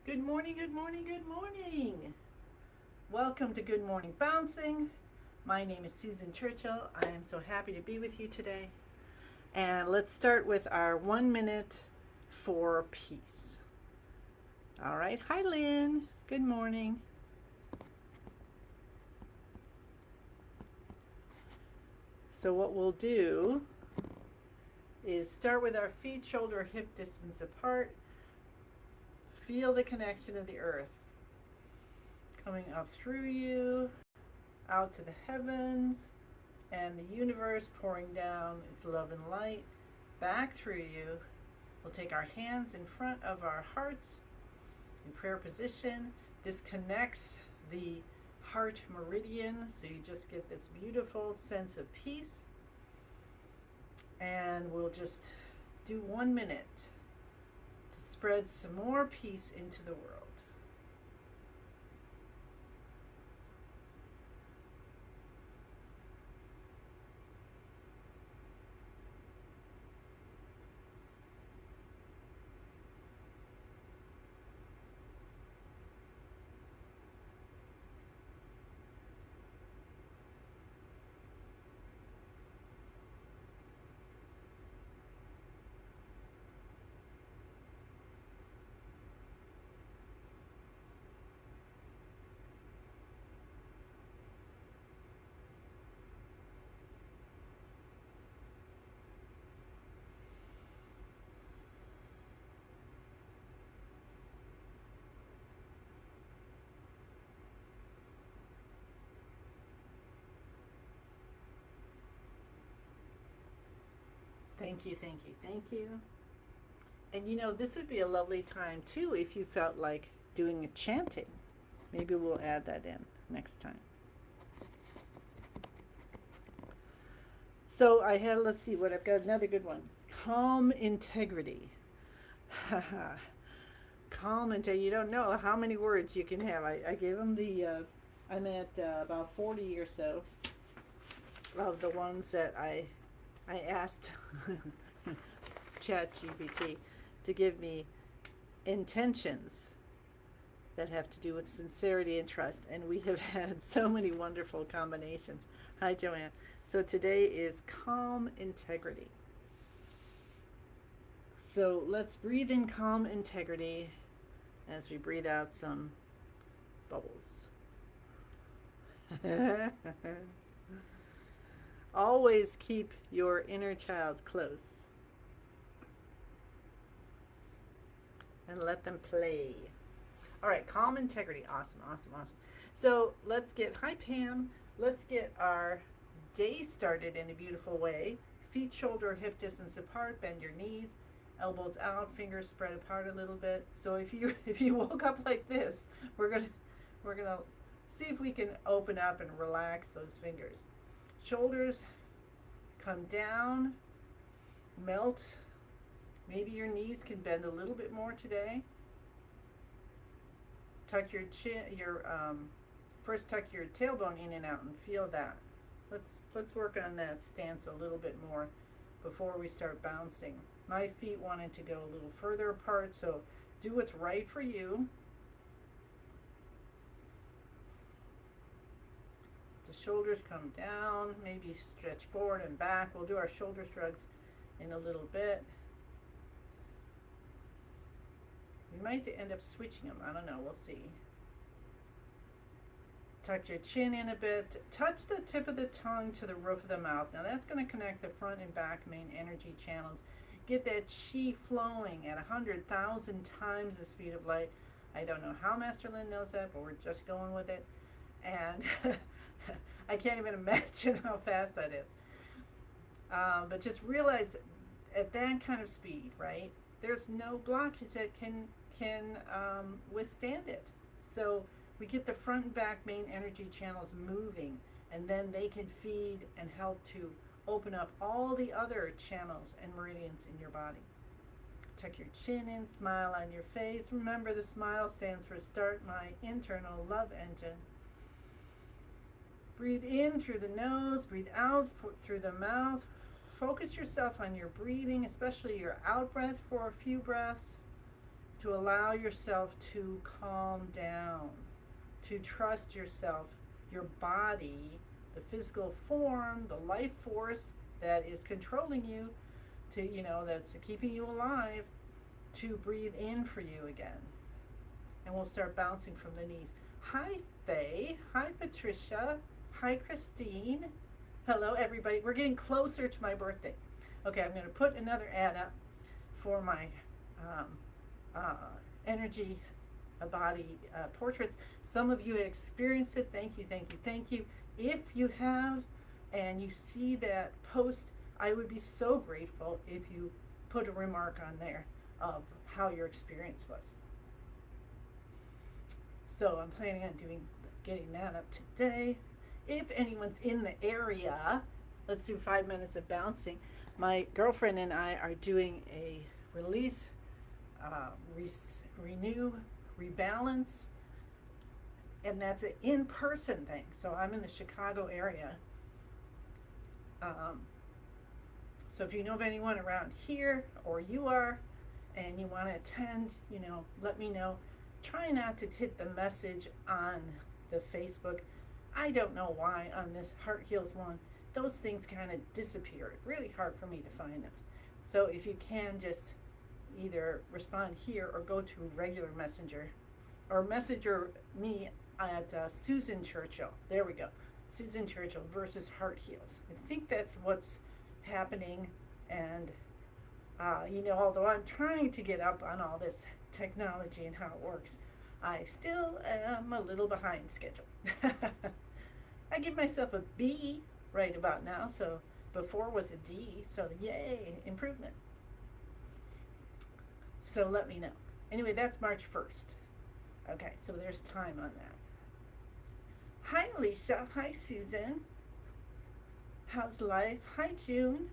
Good morning, good morning, good morning. Welcome to Good Morning Bouncing. My name is Susan Churchill. I am so happy to be with you today. And let's start with our 1 minute for peace. All right. Hi, Lynn. Good morning. So, what we'll do is start with our feet shoulder hip distance apart. Feel the connection of the earth coming up through you, out to the heavens, and the universe pouring down its love and light back through you. We'll take our hands in front of our hearts in prayer position. This connects the heart meridian, so you just get this beautiful sense of peace. And we'll just do 1 minute to spread some more peace into the world. Thank you, thank you, thank you. And this would be a lovely time too if you felt like doing a chanting. Maybe we'll add that in next time. So I had, let's see what I've got, another good one. Calm integrity. Calm integrity. You don't know how many words you can have. I gave them I'm at about 40 or so of the ones that I asked ChatGPT to give me intentions that have to do with sincerity and trust. And we have had so many wonderful combinations. Hi, Joanne. So today is calm integrity. So let's breathe in calm integrity as we breathe out some bubbles. Always keep your inner child close and let them play. All right, calm integrity. Awesome, awesome, awesome. So hi Pam, let's get our day started in a beautiful way. Feet shoulder hip distance apart, bend your knees, elbows out, fingers spread apart a little bit. So if you woke up like this, we're gonna see if we can open up and relax those fingers. Shoulders come down, melt. Maybe your knees can bend a little bit more today. Tuck your chin, first tuck your tailbone in and out and feel that. Let's work on that stance a little bit more before we start bouncing. My feet wanted to go a little further apart, so do what's right for you. The shoulders come down, maybe stretch forward and back. We'll do our shoulder shrugs in a little bit. We might end up switching them. I don't know. We'll see. Tuck your chin in a bit. Touch the tip of the tongue to the roof of the mouth. Now that's going to connect the front and back main energy channels. Get that chi flowing at 100,000 times the speed of light. I don't know how Master Lin knows that, but we're just going with it. And I can't even imagine how fast that is. But just realize at that kind of speed, right? There's no blockage that can withstand it. So we get the front and back main energy channels moving, and then they can feed and help to open up all the other channels and meridians in your body. Tuck your chin in, smile on your face. Remember, the smile stands for start my internal love engine. Breathe in through the nose, breathe out through the mouth. Focus yourself on your breathing, especially your out breath for a few breaths. to allow yourself to calm down, to trust yourself, your body, the physical form, the life force that is controlling you, to, that's keeping you alive, to breathe in for you again. And we'll start bouncing from the knees. Hi, Faye. Hi, Patricia. Hi, Christine. Hello, everybody. We're getting closer to my birthday. Okay, I'm going to put another ad up for my energy body portraits. Some of you have experienced it. Thank you, thank you, thank you. If you have and you see that post, I would be so grateful if you put a remark on there of how your experience was. So I'm planning on getting that up today. If anyone's in the area, let's do 5 minutes of bouncing. My girlfriend and I are doing a release, renew, rebalance, and that's an in-person thing. So I'm in the Chicago area. So if you know of anyone around here, or you are, and you want to attend, let me know. Try not to hit the message on the Facebook. I don't know why on this Heart Heals one, those things kind of disappear. It's really hard for me to find them. So if you can, just either respond here or go to regular messenger, or messenger me at Susan Churchill. There we go. Susan Churchill versus Heart Heals. I think that's what's happening. And although I'm trying to get up on all this technology and how it works, I still am a little behind schedule. I give myself a B right about now, so before was a D, so yay, improvement. So let me know. Anyway, that's March 1st. Okay, so there's time on that. Hi, Alicia. Hi, Susan. How's life? Hi, June.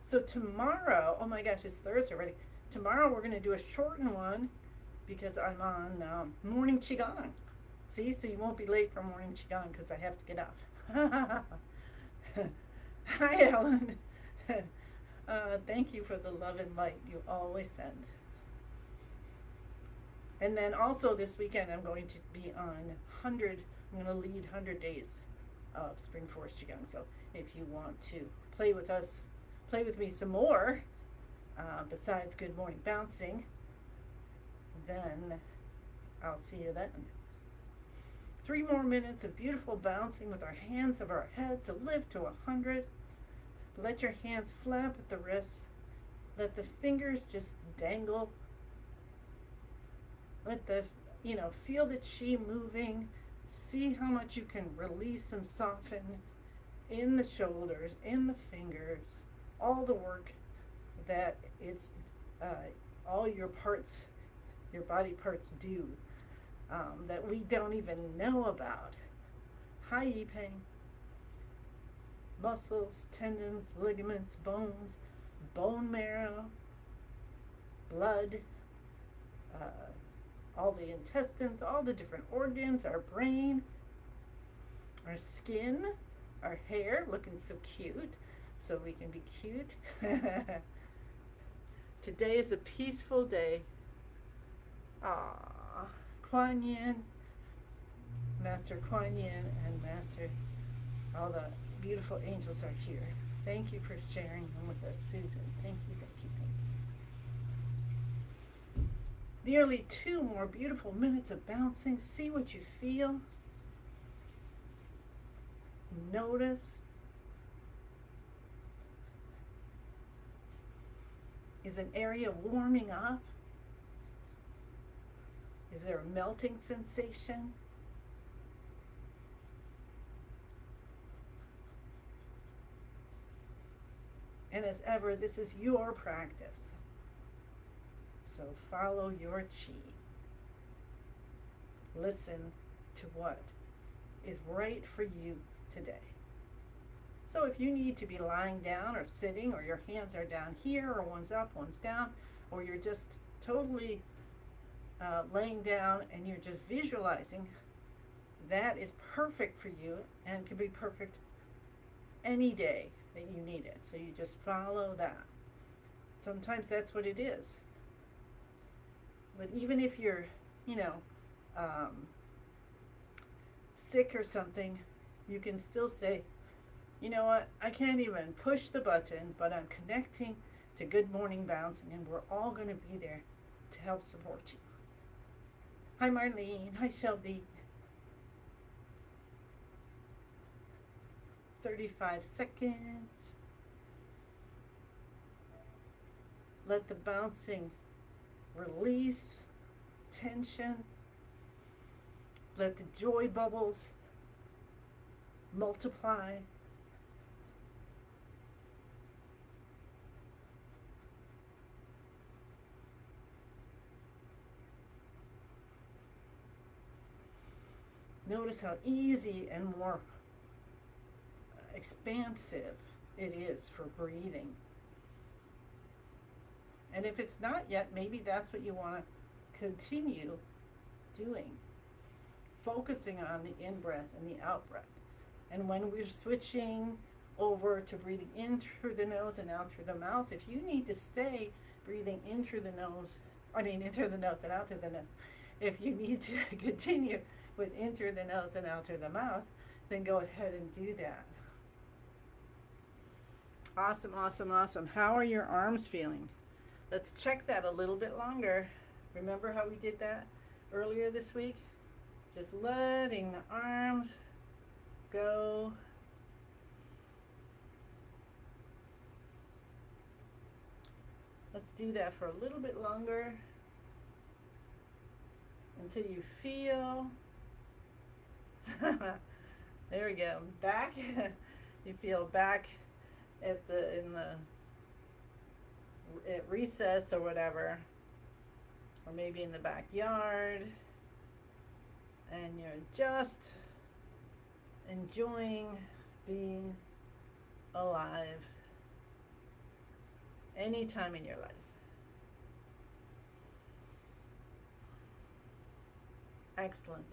So tomorrow, oh my gosh, it's Thursday already. Tomorrow we're going to do a shortened one because I'm on morning Qigong. See, so you won't be late for morning Qigong because I have to get up. Hi, Ellen. Thank you for the love and light you always send. And then also this weekend I'm going to be on I'm going to lead 100 days of Spring Forest Qigong. So if you want to play with me some more, besides Good Morning Bouncing, then I'll see you then. 3 more minutes of beautiful bouncing with our hands over our heads. So lift to 100. Let your hands flap at the wrists. Let the fingers just dangle. Let feel the chi moving. See how much you can release and soften in the shoulders, in the fingers, all the work that it's all your parts, your body parts do that we don't even know about. Hi, Yipeng. Muscles, tendons, ligaments, bones, bone marrow, blood, all the intestines, all the different organs, our brain, our skin, our hair, looking so cute, so we can be cute. Today is a peaceful day. Kuan Yin, Master Kuan Yin, and Master, all the beautiful angels are here. Thank you for sharing them with us, Susan. Thank you, thank you, thank you. Nearly 2 more beautiful minutes of bouncing. See what you feel. Notice. Is an area warming up? Is there a melting sensation? And as ever, this is your practice. So follow your chi. Listen to what is right for you today. So if you need to be lying down or sitting, or your hands are down here, or one's up, one's down, or you're just totally laying down and you're just visualizing, that is perfect for you and can be perfect any day that you need it. So you just follow that. Sometimes that's what it is. But even if you're, you know, um, sick or something, you can still say, you know what, I can't even push the button, but I'm connecting to Good Morning Bouncing, and we're all going to be there to help support you. Hi, Marlene. Hi, Shelby. 35 seconds. Let the bouncing release tension. Let the joy bubbles multiply. Notice how easy and more expansive it is for breathing. And if it's not yet, maybe that's what you want to continue doing. Focusing on the in-breath and the out-breath. And when we're switching over to breathing in through the nose and out through the mouth, if you need to stay breathing in through the nose, in through the nose and out through the nose, if you need to continue with in through the nose and out through the mouth, then go ahead and do that. Awesome, awesome, awesome. How are your arms feeling? Let's check that a little bit longer. Remember how we did that earlier this week? Just letting the arms go. Let's do that for a little bit longer until you feel there we go, back. You feel back at recess or whatever, or maybe in the backyard, and you're just enjoying being alive anytime in your life. Excellent.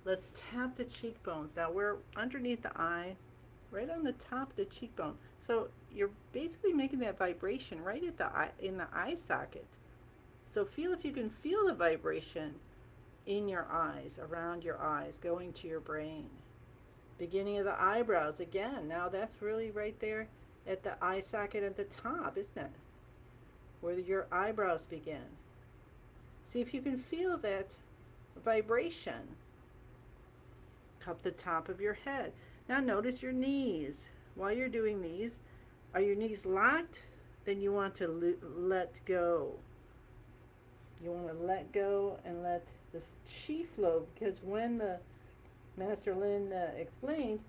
Let's tap the cheekbones. Now we're underneath the eye, right on the top of the cheekbone. So you're basically making that vibration right at the eye, in the eye socket. So feel if you can feel the vibration in your eyes, around your eyes, going to your brain. Beginning of the eyebrows again. Now that's really right there at the eye socket at the top, isn't it? Where your eyebrows begin. See if you can feel that vibration up the top of your head. Now notice your knees. While you're doing these, are your knees locked? Then you want to let go. You want to let go and let this chi flow, because when the Master Lin explained,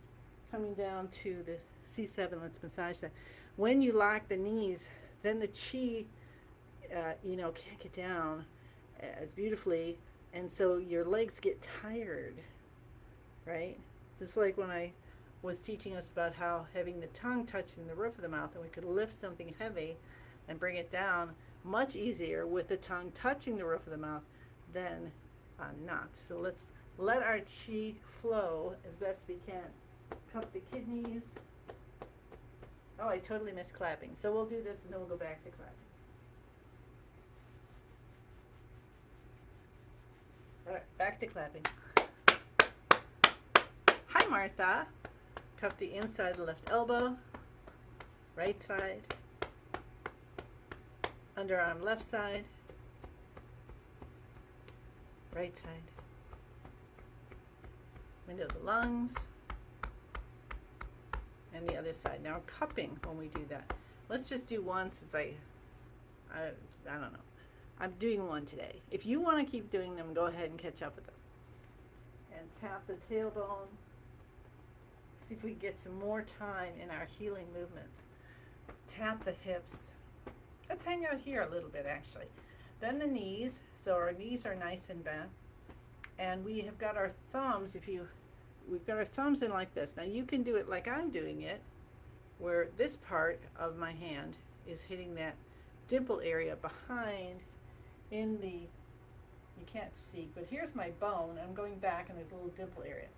coming down to the C7, let's massage that. When you lock the knees, then the chi, can't get down as beautifully, and so your legs get tired, right? Just like when I was teaching us about how having the tongue touching the roof of the mouth, and we could lift something heavy and bring it down much easier with the tongue touching the roof of the mouth than not. So let's let our chi flow as best we can. Cup the kidneys. Oh, I totally missed clapping. So we'll do this and then we'll go back to clapping. All right, back to clapping. Hi, Martha. Cup the inside of the left elbow. Right side. Underarm left side. Right side. Window of the lungs. And the other side. Now cupping when we do that. Let's just do one since I don't know. I'm doing one today. If you want to keep doing them, go ahead and catch up with us. And tap the tailbone. See if we can get some more time in our healing movements. Tap the hips. Let's hang out here a little bit actually. Bend the knees, so our knees are nice and bent. And we have got our thumbs, we've got our thumbs in like this. Now you can do it like I'm doing it, where this part of my hand is hitting that dimple area behind in the, you can't see, but here's my bone. I'm going back and there's a little dimple area.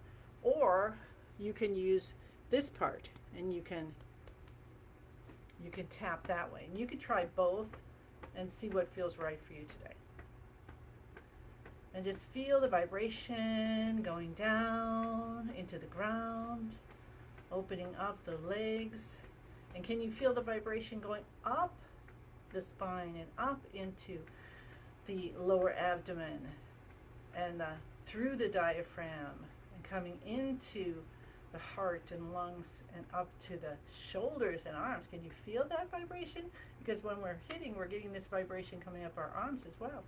Or you can use this part and you can tap that way. And you can try both and see what feels right for you today. And just feel the vibration going down into the ground, opening up the legs. And can you feel the vibration going up the spine and up into the lower abdomen and through the diaphragm and coming into the heart and lungs and up to the shoulders and arms? Can you feel that vibration? Because when we're hitting, we're getting this vibration coming up our arms as well.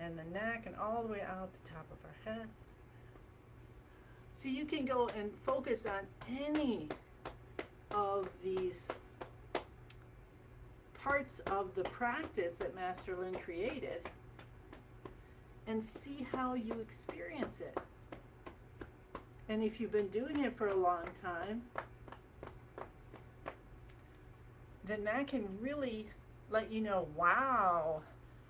And the neck and all the way out the top of our head. So you can go and focus on any of these parts of the practice that Master Lin created and see how you experience it. And if you've been doing it for a long time, then that can really let you know, wow,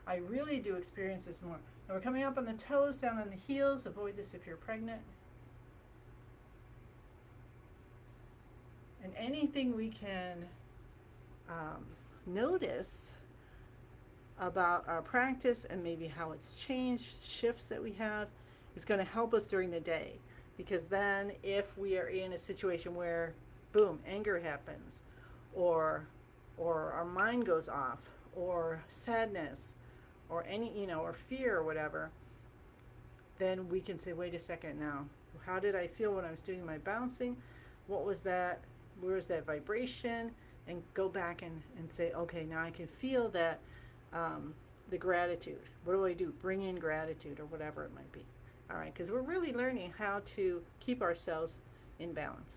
I really do experience this more. And we're coming up on the toes, down on the heels. Avoid this if you're pregnant. And anything we can notice about our practice and maybe how it's changed, shifts that we have, is going to help us during the day. Because then if we are in a situation where, boom, anger happens, or our mind goes off, or sadness, or any, or fear or whatever, then we can say, wait a second now, how did I feel when I was doing my bouncing? What was that? Where was that vibration? And go back and say, okay, now I can feel that, the gratitude. What do I do? Bring in gratitude or whatever it might be. All right, because we're really learning how to keep ourselves in balance.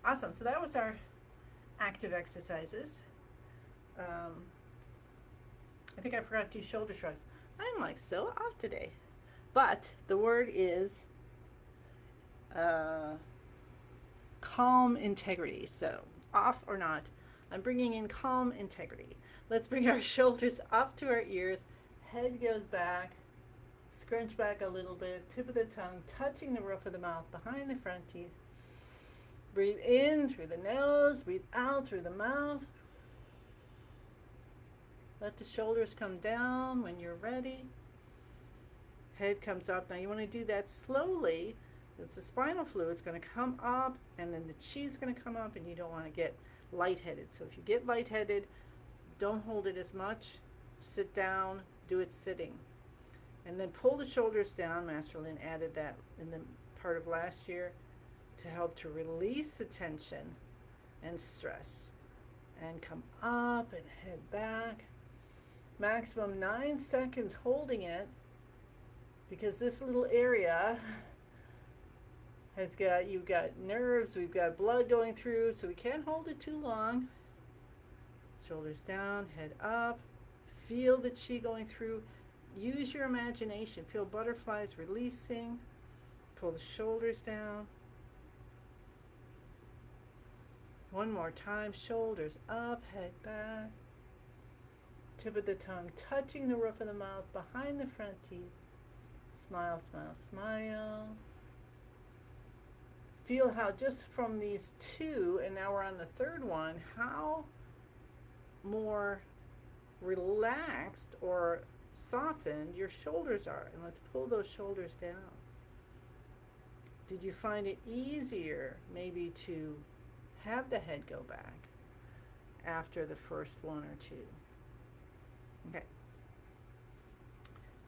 Awesome. So that was our active exercises. I think I forgot to do shoulder shrugs. I'm like so off today. But the word is calm integrity. So off or not, I'm bringing in calm integrity. Let's bring our shoulders up to our ears. Head goes back. Scrunch back a little bit. Tip of the tongue touching the roof of the mouth behind the front teeth. Breathe in through the nose. Breathe out through the mouth. Let the shoulders come down when you're ready. Head comes up. Now you want to do that slowly. It's the spinal fluid. It's going to come up, and then the chi is going to come up, and you don't want to get lightheaded. So if you get lightheaded, don't hold it as much. Sit down. Do it sitting. And then pull the shoulders down. Master Lin added that in the part of last year to help to release the tension and stress. And come up and head back. Maximum 9 seconds holding it, because this little area has got, you've got nerves, we've got blood going through, so we can't hold it too long. Shoulders down, head up. Feel the chi going through. Use your imagination. Feel butterflies releasing. Pull the shoulders down. One more time. Shoulders up, head back. Tip of the tongue touching the roof of the mouth behind the front teeth. Smile, smile, smile. Feel how just from these two, and now we're on the third one, how more relaxed or softened your shoulders are. And let's pull those shoulders down. Did you find it easier maybe to have the head go back after the first one or two? Okay.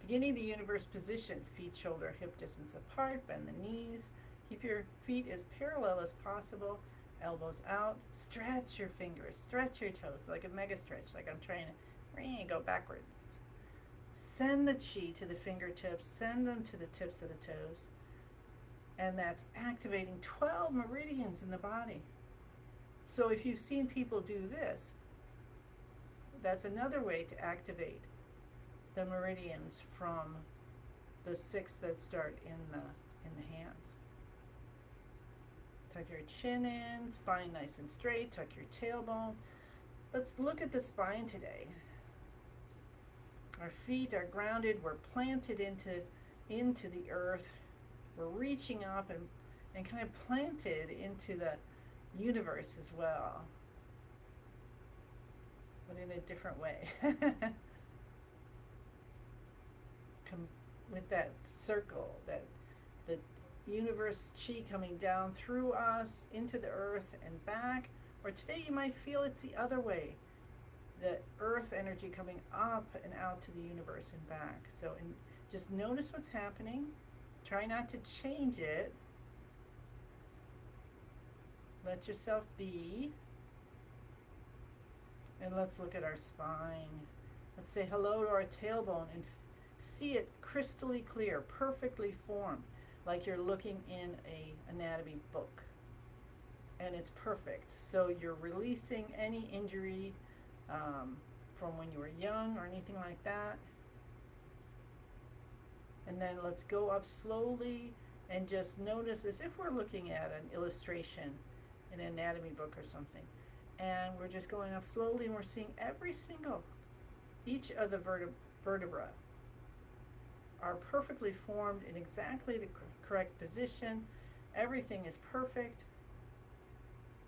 Beginning the universe position, feet shoulder hip distance apart, bend the knees, keep your feet as parallel as possible, elbows out, stretch your fingers, stretch your toes like a mega stretch, like I'm trying to go backwards. Send the chi to the fingertips, send them to the tips of the toes, and that's activating 12 meridians in the body. So if you've seen people do this, that's another way to activate the meridians from the 6 that start in the hands. Tuck your chin in, spine nice and straight, tuck your tailbone. Let's look at the spine today. Our feet are grounded, we're planted into the earth. We're reaching up and kind of planted into the universe as well, but in a different way. with that circle, that the universe chi coming down through us into the earth and back. Or today you might feel it's the other way, the earth energy coming up and out to the universe and back. So just notice what's happening. Try not to change it. Let yourself be. And let's look at our spine. Let's say hello to our tailbone and see it crystally clear, perfectly formed, like you're looking in an anatomy book. And it's perfect. So you're releasing any injury from when you were young or anything like that. And then let's go up slowly and just notice as if we're looking at an illustration in an anatomy book or something. And we're just going up slowly and we're seeing each of the vertebra are perfectly formed in exactly the correct position. Everything is perfect.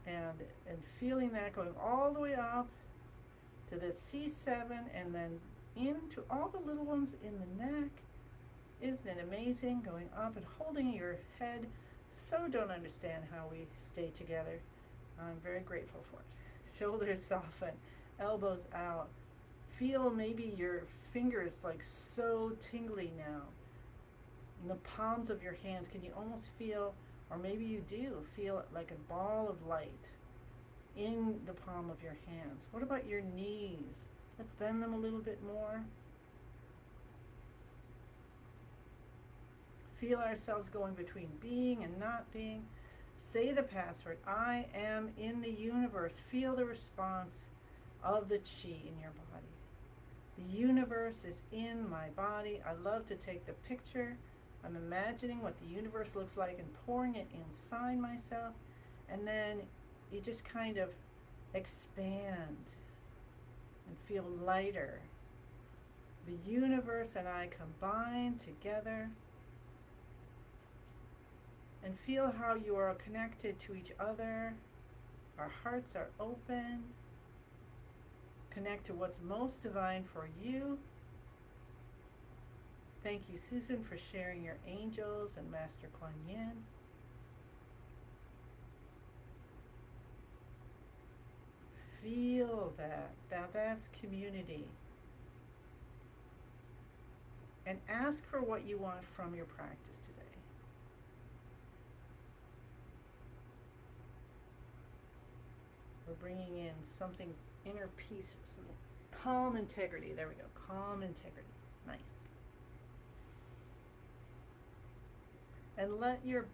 And feeling that going all the way up to the C7 and then into all the little ones in the neck. Isn't it amazing? Going up and holding your head. So don't understand how we stay together. I'm very grateful for it. Shoulders soften, elbows out. Feel maybe your fingers like so tingly now. In the palms of your hands, can you almost feel, or maybe you do, feel like a ball of light in the palm of your hands. What about your knees? Let's bend them a little bit more. Feel ourselves going between being and not being. Say the password, I am in the universe. Feel the response of the chi in your body. The universe is in my body. I love to take the picture. I'm imagining what the universe looks like and pouring it inside myself. And then you just kind of expand and feel lighter. The universe and I combine together. And feel how you are connected to each other. Our hearts are open. Connect to what's most divine for you. Thank you, Susan, for sharing your angels and Master Kuan Yin. Feel that. That's community. And ask for what you want from your practice today. We're bringing in something, inner peace, something. Calm integrity. There we go. Calm integrity. Nice. And let your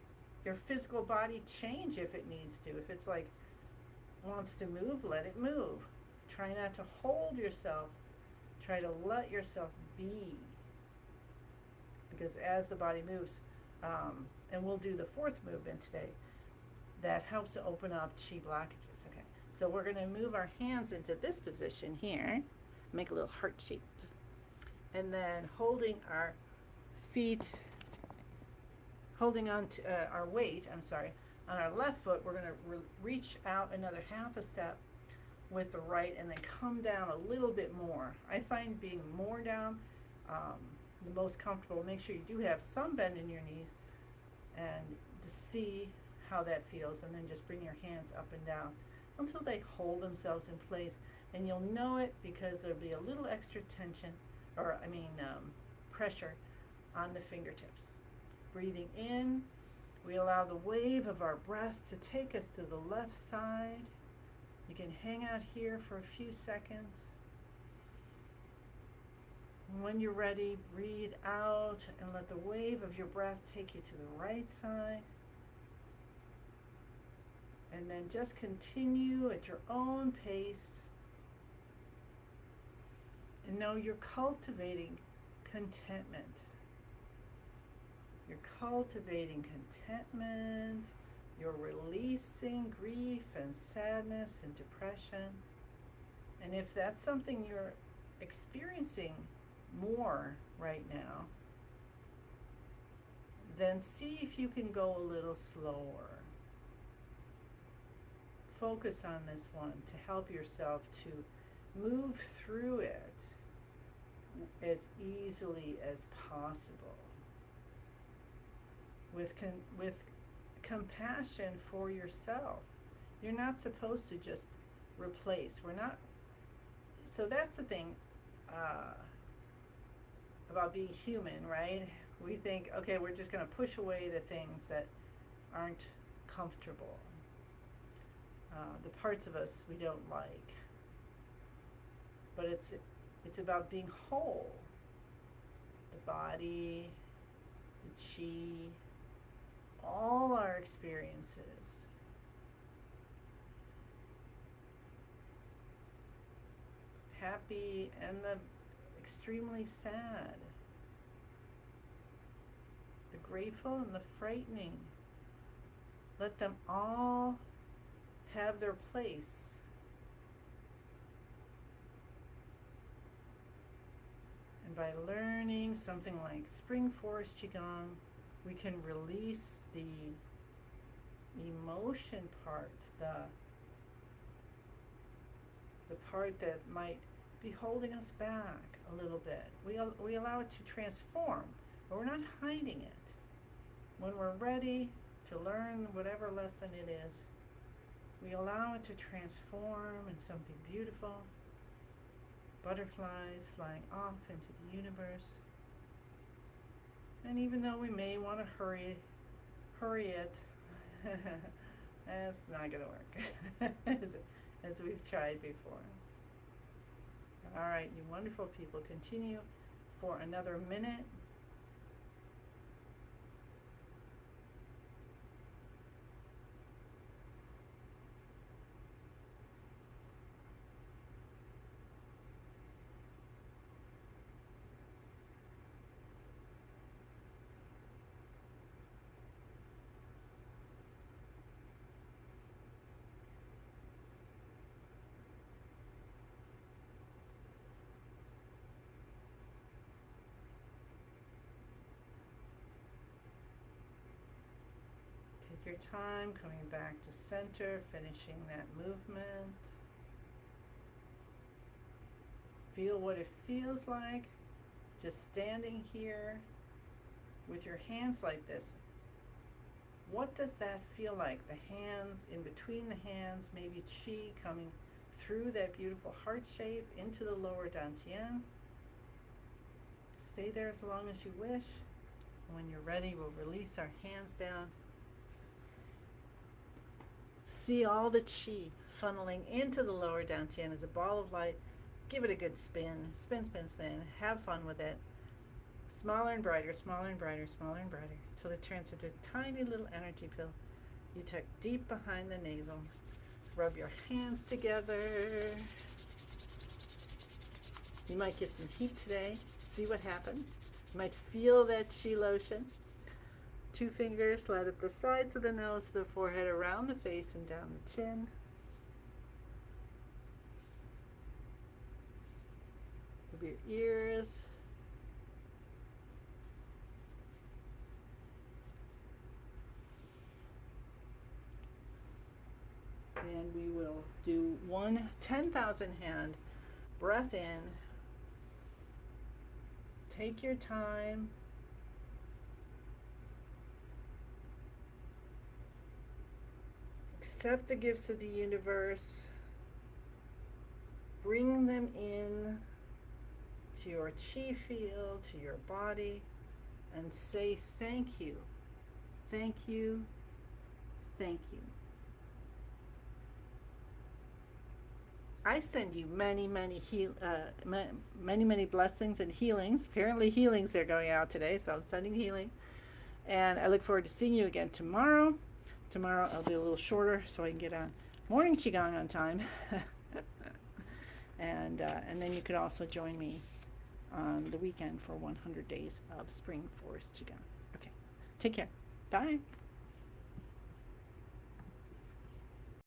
physical body change if it needs to. If it's like wants to move, let it move. Try not to hold yourself. Try to let yourself be. Because as the body moves, and we'll do the fourth movement today, that helps to open up chi blockages. Okay, so we're going to move our hands into this position here, make a little heart shape, and then holding our feet, holding on to our weight, on our left foot, we're going to reach out another half a step with the right and then come down a little bit more. I find being more down the most comfortable. Make sure you do have some bend in your knees and to see how that feels, and then just bring your hands up and down until they hold themselves in place. And you'll know it because there'll be a little extra tension, or pressure on the fingertips. Breathing in, we allow the wave of our breath to take us to the left side. You can hang out here for a few seconds. And when you're ready, breathe out and let the wave of your breath take you to the right side. And then just continue at your own pace. And know you're cultivating contentment. You're cultivating contentment. You're releasing grief and sadness and depression. And if that's something you're experiencing more right now, then see if you can go a little slower. Focus on this one to help yourself to move through it as easily as possible with compassion for yourself. You're not supposed to just replace. We're not. So that's the thing about being human, right? We think, okay, we're just going to push away the things that aren't comfortable, the parts of us we don't like. But it's about being whole. The body, the chi, all our experiences. Happy and the extremely sad. The grateful and the frightening. Let them all have their place. And by learning something like Spring Forest Qigong, we can release the emotion part, the part that might be holding us back a little bit. We allow it to transform, but we're not hiding it. When we're ready to learn whatever lesson it is, we allow it to transform into something beautiful. Butterflies flying off into the universe. And even though we may want to hurry it, that's not going to work as we've tried before. All right, you wonderful people, continue for another minute. Take your time coming back to center, finishing that movement. Feel what it feels like just standing here with your hands like this. What does that feel like? The hands, in between the hands, maybe chi coming through that beautiful heart shape into the lower dantian. Stay there as long as you wish. And when you're ready, we'll release our hands down. See all the chi funneling into the lower dantian as a ball of light. Give it a good spin. Spin, spin, spin. Have fun with it. Smaller and brighter, smaller and brighter, smaller and brighter, till it turns into a tiny little energy pill. You tuck deep behind the navel. Rub your hands together. You might get some heat today. See what happens. You might feel that chi lotion. 2 fingers slide up the sides of the nose, the forehead, around the face, and down the chin. Rub your ears. And we will do one 10,000 hand breath in. Take your time. Accept the gifts of the universe. Bring them in to your chi field, to your body, and say thank you. Thank you. Thank you. I send you many, many blessings and healings. Apparently healings are going out today, so I'm sending healing. And I look forward to seeing you again tomorrow. Tomorrow I'll be a little shorter so I can get on morning Qigong on time. And then you could also join me on the weekend for 100 days of Spring Forest Qigong. Okay, take care. Bye.